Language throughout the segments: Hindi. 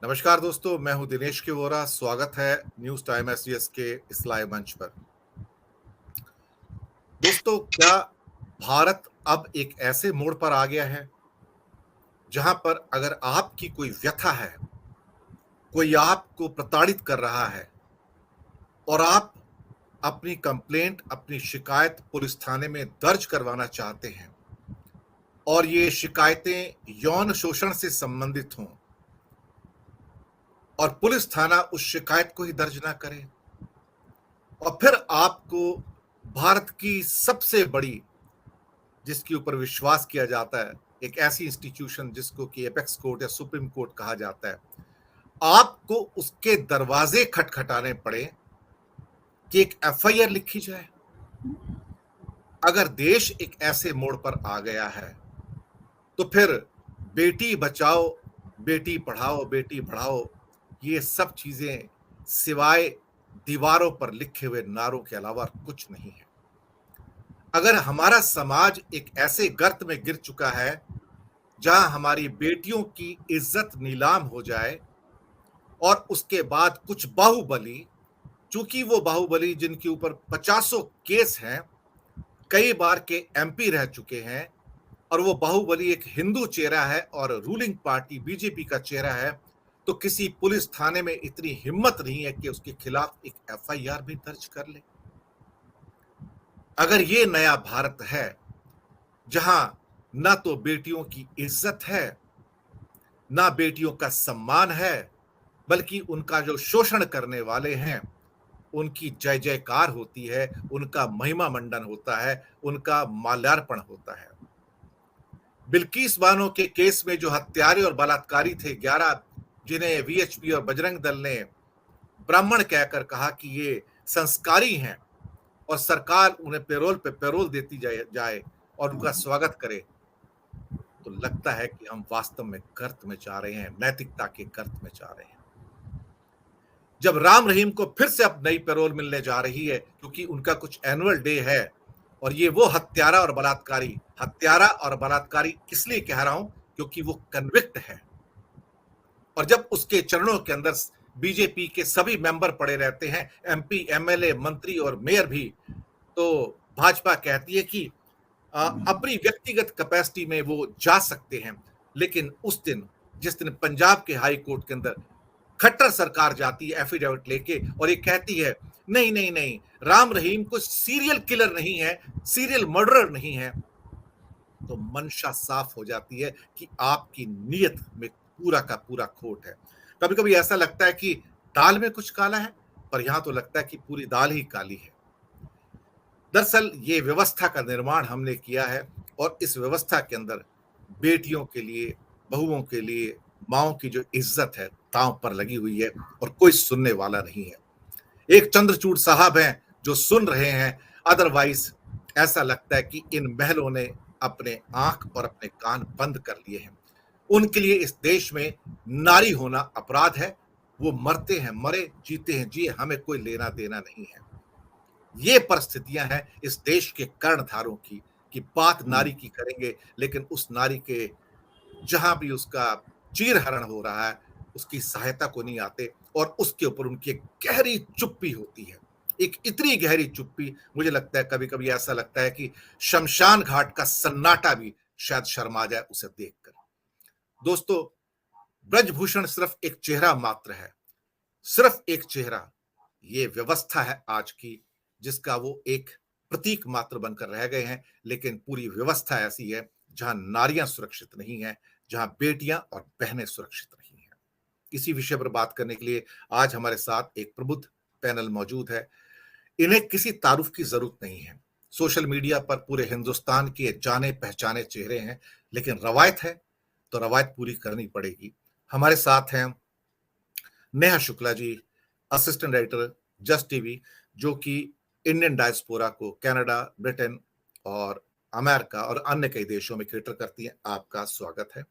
नमस्कार दोस्तों, मैं हूं दिनेश के वोरा। स्वागत है न्यूज टाइम एसडीएस के इस लाइव मंच पर। दोस्तों, क्या भारत अब एक ऐसे मोड़ पर आ गया है जहां पर अगर आपकी कोई व्यथा है, कोई आपको प्रताड़ित कर रहा है और आप अपनी कंप्लेंट, अपनी शिकायत पुलिस थाने में दर्ज करवाना चाहते हैं और ये शिकायतें यौन शोषण से संबंधित हों और पुलिस थाना उस शिकायत को ही दर्ज ना करे और फिर आपको भारत की सबसे बड़ी, जिसके ऊपर विश्वास किया जाता है, एक ऐसी इंस्टीट्यूशन जिसको कि एपेक्स कोर्ट या सुप्रीम कोर्ट कहा जाता है, आपको उसके दरवाजे खटखटाने पड़े कि एक एफआईआर लिखी जाए। अगर देश एक ऐसे मोड़ पर आ गया है तो फिर बेटी बचाओ, बेटी पढ़ाओ, बेटी बढ़ाओ, ये सब चीजें सिवाय दीवारों पर लिखे हुए नारों के अलावा कुछ नहीं है। अगर हमारा समाज एक ऐसे गर्त में गिर चुका है जहां हमारी बेटियों की इज्जत नीलाम हो जाए और उसके बाद कुछ बाहुबली, चूंकि वो बाहुबली जिनके ऊपर 50 केस हैं, कई बार के एमपी रह चुके हैं और वो बाहुबली एक हिंदू चेहरा है और रूलिंग पार्टी बीजेपी का चेहरा है, तो किसी पुलिस थाने में इतनी हिम्मत नहीं है कि उसके खिलाफ एक एफआईआर भी दर्ज कर ले। अगर ये नया भारत है जहां ना तो बेटियों की इज्जत है, ना बेटियों का सम्मान है, बल्कि उनका जो शोषण करने वाले हैं उनकी जय जयकार होती है, उनका महिमा मंडन होता है, उनका माल्यार्पण होता है। बिल्किस बानो के केस में जो हत्यारे और बलात्कारी थे 11, जिन्हें वीएचपी और बजरंग दल ने ब्राह्मण कहकर कहा कि ये संस्कारी हैं और सरकार उन्हें पैरोल पे पैरोल देती जाए और उनका स्वागत करे, तो लगता है कि हम वास्तव में गर्त में जा रहे हैं, नैतिकता के गर्त में जा रहे हैं। जब राम रहीम को फिर से अब नई पैरोल मिलने जा रही है क्योंकि उनका कुछ एनुअल डे है, और ये वो हत्यारा और बलात्कारी इसलिए कह रहा हूं क्योंकि वो कन्विक्ट है, और जब उसके चरणों के अंदर बीजेपी के सभी मेंबर पड़े रहते हैं, एमपी, एमएलए, मंत्री और मेयर भी, तो भाजपा कहती है कि अपनी व्यक्तिगत कैपेसिटी में वो जा सकते हैं। लेकिन उस दिन, जिस दिन पंजाब के हाई कोर्ट के अंदर खट्टर सरकार जाती है एफिडेविट लेके और ये कहती है नहीं नहीं नहीं, राम रहीम को सीरियल किलर नहीं है, सीरियल मर्डरर नहीं है, तो मंशा साफ हो जाती है कि आपकी नीयत में पूरा का पूरा खोट है। कभी कभी ऐसा लगता है कि दाल में कुछ काला है, पर यहां तो लगता है कि पूरी दाल ही काली है। दरअसल ये व्यवस्था का निर्माण हमने किया है और इस व्यवस्था के अंदर बेटियों के लिए, बहुओं के लिए, माओ की जो इज्जत है दांव पर लगी हुई है और कोई सुनने वाला नहीं है। एक चंद्रचूड़ साहब हैं जो सुन रहे हैं, अदरवाइज ऐसा लगता है कि इन महलों ने अपने आंख और अपने कान बंद कर लिए हैं। उनके लिए इस देश में नारी होना अपराध है। वो मरते हैं मरे, जीते हैं जिए, हमें कोई लेना देना नहीं है। ये परिस्थितियां हैं इस देश के कर्णधारों की, कि बात नारी की करेंगे लेकिन उस नारी के जहां भी उसका चीरहरण हो रहा है उसकी सहायता को नहीं आते और उसके ऊपर उनकी एक गहरी चुप्पी होती है। एक इतनी गहरी चुप्पी, मुझे लगता है कभी कभी ऐसा लगता है कि शमशान घाट का सन्नाटा भी शायद शर्मा जाए उसे देखकर। दोस्तों, ब्रजभूषण सिर्फ एक चेहरा मात्र है, सिर्फ एक चेहरा। ये व्यवस्था है आज की जिसका वो एक प्रतीक मात्र बनकर रह गए हैं, लेकिन पूरी व्यवस्था ऐसी है जहां नारियां सुरक्षित नहीं है, जहां बेटियां और बहनें सुरक्षित नहीं है। इसी विषय पर बात करने के लिए आज हमारे साथ एक प्रबुद्ध पैनल मौजूद है। इन्हें किसी तारुफ की जरूरत नहीं है, सोशल मीडिया पर पूरे हिंदुस्तान के जाने पहचाने चेहरे हैं, लेकिन रवायत है तो रवायत पूरी करनी पड़ेगी। हमारे साथ हैं Neha Shukla ji, assistant writer just TV, जो कि इंडियन डायस्पोरा को कनाडा, ब्रिटेन और अमेरिका और अन्य कई देशों में कैटर करती हैं। आपका स्वागत है।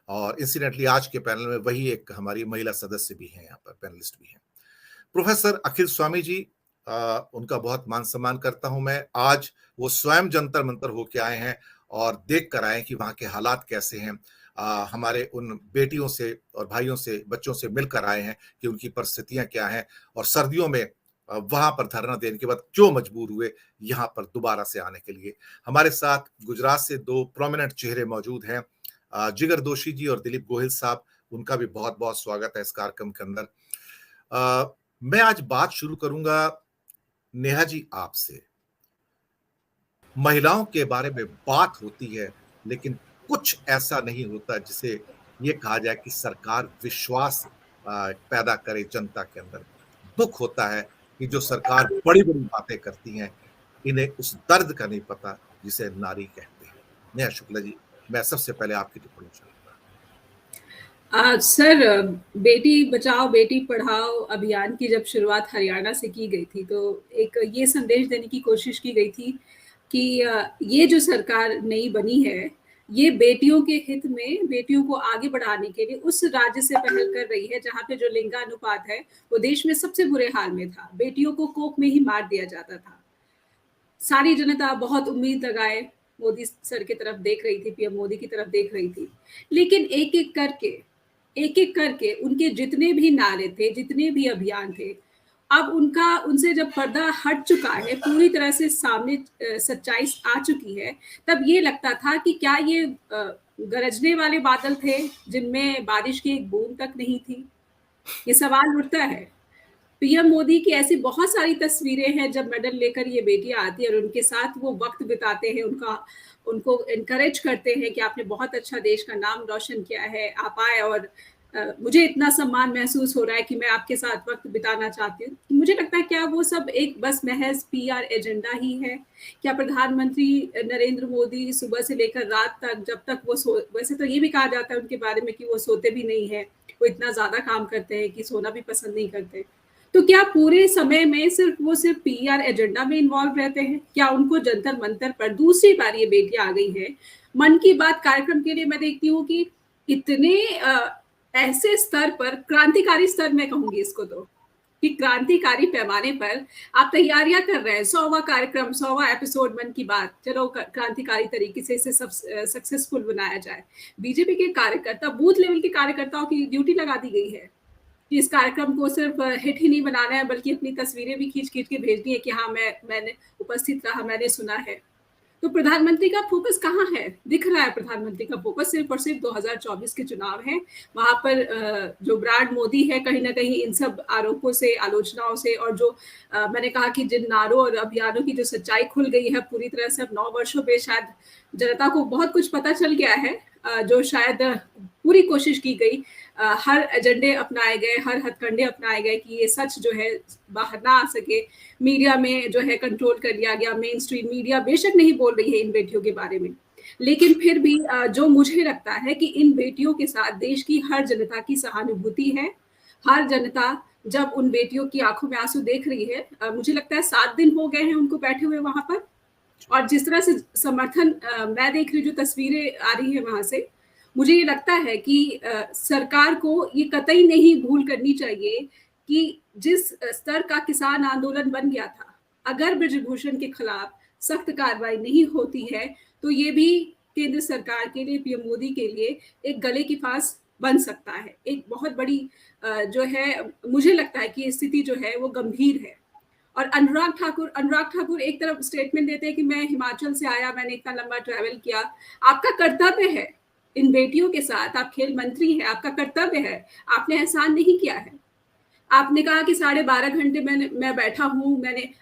और इंसिडेंटली आज के पैनल में वही एक हमारी महिला सदस्य भी हैं, यहाँ पर पैनलिस्ट भी हैं, प्रोफेसर अखिल स्वामी जी। उनका बहुत मान सम्मान करता हूं मैं। आज वो स्वयं जंतर मंतर होके आए हैं और देख कर आए कि वहां के हालात कैसे हैं। हमारे उन बेटियों से और भाइयों से, बच्चों से मिलकर आए हैं कि उनकी परिस्थितियाँ क्या हैं और सर्दियों में वहाँ पर धरना देने के बाद क्यों मजबूर हुए यहाँ पर दोबारा से आने के लिए। हमारे साथ गुजरात से 2 प्रोमिनेंट चेहरे मौजूद हैं, जिगर दोषी जी और दिलीप गोहिल साहब, उनका भी बहुत-बहुत स्वागत है इस कार्यक्रम के अंदर। मैं आज बात शुरू करूँगा नेहा जी आपसे। महिलाओं के बारे में बात होती है, लेकिन कुछ ऐसा नहीं होता जिसे ये कहा जाए कि सरकार विश्वास पैदा करे जनता के अंदर। दुःख होता है कि जो सरकार बड़ी-बड़ी बातें करती हैं, इन्हें उस दर्द का नहीं पता जिसे नारी कहते हैं। नेहा शुक्ला जी, मैं सबसे पहले आपकी टिप्पणी चाहूँगा। सर, बेटी बचाओ बेटी पढ़ाओ अभियान की जब शुरुआत हरियाणा से की गई थी, तो एक ये संदेश देने की कोशिश की गई थी कि ये जो सरकार नई बनी है, ये बेटियों के हित में, बेटियों को आगे बढ़ाने के लिए उस राज्य से पहल कर रही है जहाँ पे जो लिंगानुपात है, वो देश में सबसे बुरे हाल में था। बेटियों को कोख में ही मार दिया जाता था। सारी जनता बहुत उम्मीद लगाए मोदी सर की तरफ देख रही थी, पीएम मोदी की तरफ देख रही थी। लेकिन एक-एक करके उनके जितने भी नारे थे, जितने भी अभियान थे, अब उनसे जब पर्दा हट चुका है, पूरी तरह से सामने सच्चाई आ चुकी है, तब ये लगता था कि क्या ये गरजने वाले बादल थे, जिनमें बारिश की एक बूंद तक नहीं थी? ये सवाल उठता है। पीएम मोदी की ऐसी बहुत सारी तस्वीरें हैं जब मेडल लेकर ये बेटियां आती है और उनके साथ वो वक्त बिताते हैं, उनको एनकरेज करते हैं कि आपने बहुत अच्छा देश का नाम रोशन किया है, आप आए और मुझे इतना सम्मान महसूस हो रहा है कि मैं आपके साथ वक्त बिताना चाहती हूँ। मुझे लगता है क्या वो सब एक बस महज पीआर एजेंडा ही है? क्या प्रधानमंत्री नरेंद्र मोदी सुबह से लेकर रात तक, जब तक वैसे तो ये भी कहा जाता है उनके बारे में कि वो सोते भी नहीं है, वो इतना ज्यादा काम करते हैं कि सोना भी पसंद नहीं करते। तो क्या पूरे समय में सिर्फ पीआर एजेंडा में इन्वॉल्व रहते हैं? क्या उनको जंतर मंतर पर दूसरी बार ये बेटियां आ गई है? मन की बात कार्यक्रम के लिए मैं देखती हूँ कि इतने ऐसे स्तर पर, क्रांतिकारी स्तर मैं कहूंगी इसको, तो कि क्रांतिकारी पैमाने पर आप तैयारियां कर रहे हैं। 100वां कार्यक्रम, 100वां एपिसोड मन की बात, चलो क्रांतिकारी तरीके से इसे सब सक्सेसफुल बनाया जाए। बीजेपी के कार्यकर्ता, बूथ लेवल के कार्यकर्ताओं की ड्यूटी लगा दी गई है कि इस कार्यक्रम को सिर्फ हिट ही नहीं बनाना है, बल्कि अपनी तस्वीरें भी खींच खींच के भेजनी है कि हाँ मैंने उपस्थित रहा, मैंने सुना है। तो प्रधानमंत्री का फोकस कहाँ है? दिख रहा है प्रधानमंत्री का फोकस सिर्फ और सिर्फ 2024 के चुनाव है। वहां पर जो ब्रांड मोदी है, कहीं ना कहीं इन सब आरोपों से, आलोचनाओं से, और जो मैंने कहा कि जिन नारों और अभियानों की जो सच्चाई खुल गई है पूरी तरह से, अब 9 वर्षों में शायद जनता को बहुत कुछ पता चल गया है, जो शायद पूरी कोशिश की गई, हर एजेंडे अपनाए गए, हर हथकंडे अपनाए गए कि ये सच जो है बाहर ना आ सके। मीडिया में जो है कंट्रोल कर लिया गया। मेन स्ट्रीम मीडिया बेशक नहीं बोल रही है इन बेटियों के बारे में, लेकिन फिर भी जो मुझे लगता है कि इन बेटियों के साथ देश की हर जनता की सहानुभूति है। हर जनता जब उन बेटियों की आंखों में आंसू देख रही है, मुझे लगता है 7 दिन हो गए हैं उनको बैठे हुए वहां पर, और जिस तरह से समर्थन मैं देख रही हूँ, जो तस्वीरें आ रही है वहां से, मुझे ये लगता है कि सरकार को ये कतई नहीं भूल करनी चाहिए कि जिस स्तर का किसान आंदोलन बन गया था, अगर ब्रजभूषण के खिलाफ सख्त कार्रवाई नहीं होती है, तो ये भी केंद्र सरकार के लिए, पीएम मोदी के लिए एक गले की फांस बन सकता है। एक बहुत बड़ी जो है, मुझे लगता है कि स्थिति जो है वो गंभीर है। और अनुराग ठाकुर एक तरफ स्टेटमेंट देते हैं कि मैं हिमाचल से आया, मैंने इतना लंबा ट्रैवल किया। आपका कर्तव्य है इन बेटियों के साथ, आप खेल मंत्री हैं, आपका कर्तव्य है, आपने एहसान नहीं किया है। आपने कहा कि 12.5 घंटे मैं बैठा हूं।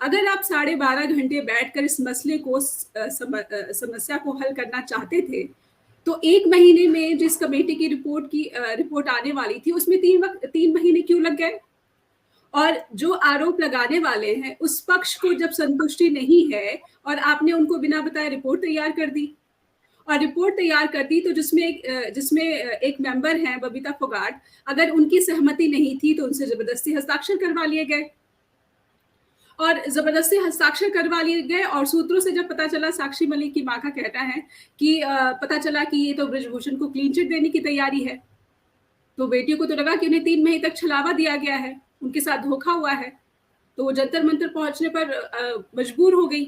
अगर आप 12.5 घंटे बैठकर इस मसले को, समस्या को हल करना चाहते थे, तो 1 महीने में जिस कमेटी की रिपोर्ट आने वाली थी, उसमें 3 महीने क्यों लग गए? और जो आरोप लगाने वाले हैं, उस पक्ष को जब संतुष्टि नहीं है और आपने उनको बिना बताए रिपोर्ट तैयार कर दी, और रिपोर्ट तैयार कर दी तो जिसमें एक मेंबर हैं बबीता फोगाट, अगर उनकी सहमति नहीं थी तो उनसे जबरदस्ती हस्ताक्षर करवा लिए गए, और जबरदस्ती हस्ताक्षर करवा लिए गए। और सूत्रों से जब पता चला, साक्षी मलिक की मां का कहना है कि पता चला कि ये तो ब्रजभूषण को क्लीन चिट देने की तैयारी है। तो बेटियों को तो लगा कि उन्हें 3 महीने तक छलावा दिया गया है, उनके साथ धोखा हुआ है, तो वो जंतर मंतर पहुंचने पर मजबूर हो गई।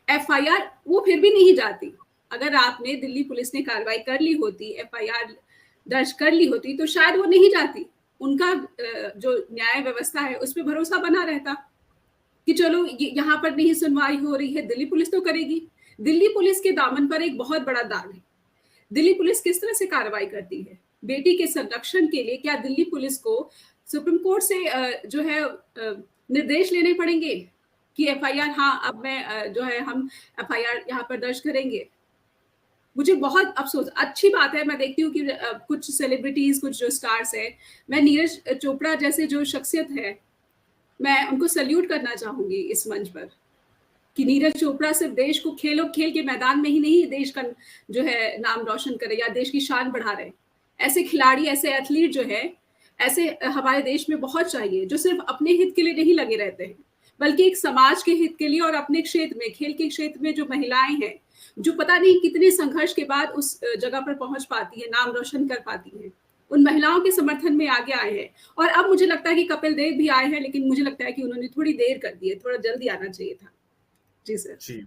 एफआईआर वो फिर भी नहीं जाती, अगर आपने दिल्ली पुलिस ने कार्रवाई कर ली होती, एफआईआर दर्ज कर ली होती, तो शायद वो नहीं जाती। उनका जो न्याय व्यवस्था है, उस पे भरोसा बना रहता कि चलो यहाँ पर नहीं सुनवाई हो रही है, दिल्ली पुलिस तो करेगी। दिल्ली पुलिस के दामन पर एक बहुत बड़ा दाग है। दिल्ली पुलिस किस तरह से कार्रवाई करती है? बेटी के संरक्षण के लिए क्या दिल्ली पुलिस को सुप्रीम कोर्ट से जो है निर्देश लेने पड़ेंगे कि एफआईआर हाँ, अब मैं जो है हम एफआईआर यहाँ पर दर्ज करेंगे? मुझे बहुत अफ़सोस अच्छी बात है, मैं देखती हूँ कि कुछ सेलिब्रिटीज़, कुछ जो स्टार्स हैं, मैं नीरज चोपड़ा जैसे जो शख्सियत है, मैं उनको सैल्यूट करना चाहूँगी इस मंच पर, कि नीरज चोपड़ा सिर्फ़ देश को खेल के मैदान में ही नहीं देश का जो है नाम रोशन करे या देश की शान बढ़ा रहे। ऐसे खिलाड़ी, ऐसे एथलीट जो है, ऐसे हमारे देश में बहुत चाहिए, जो सिर्फ़ अपने हित के लिए नहीं लगे रहते हैं, बल्कि एक समाज के हित के लिए और अपने क्षेत्र में, खेल के क्षेत्र में जो महिलाएँ हैं, जो पता नहीं कितने संघर्ष के बाद उस जगह पर पहुँच पाती हैं, नाम रोशन कर पाती हैं। उन महिलाओं के समर्थन में आगे आए हैं और अब मुझे लगता है कि कपिल देव भी आए हैं, लेकिन मुझे लगता है कि उन्होंने थोड़ी देर कर दी है, थोड़ा जल्दी आना चाहिए था। जी सर। जी।